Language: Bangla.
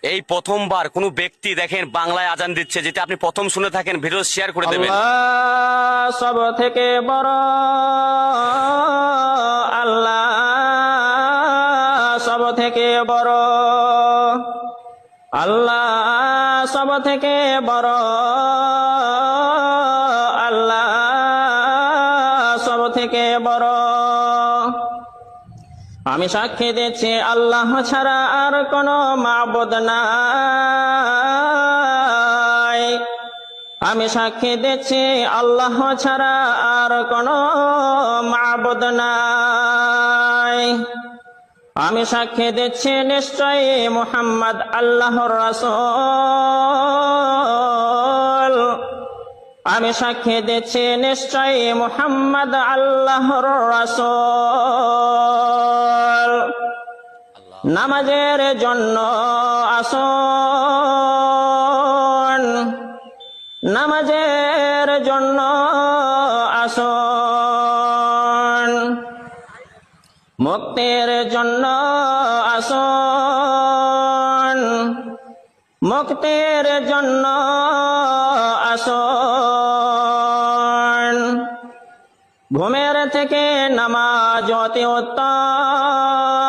এই প্রথমবার কোনো ব্যক্তি দেখেন বাংলায় আজান দিচ্ছে, যেটা আপনি প্রথম শুনে থাকেন, ভিডিও শেয়ার করে দেবেন। আল্লাহ সব থেকে বড়, আল্লাহ সব থেকে বড়, আল্লাহ সব থেকে বড়, আল্লাহ সব থেকে বড়। আমি সাক্ষী দিচ্ছি আল্লাহ ছাড়া আর কোনো মাবুদ নাই। আমি সাক্ষী দিচ্ছি আল্লাহ ছাড়া আর কোনো মাবুদ নাই। আমি সাক্ষী দিচ্ছি নিশ্চয়ই মুহাম্মদ আল্লাহর রাসূল। আমি সাক্ষী দিচ্ছি নিশ্চয়ই মুহাম্মদ আল্লাহর রাসূল। নামাজের জন্য আসুন, নামাজের জন্য আসুন, মুক্তির জন্য আসুন, মুক্তির জন্য আসুন। ঘুমের থেকে নামাজ অতি উত্তম।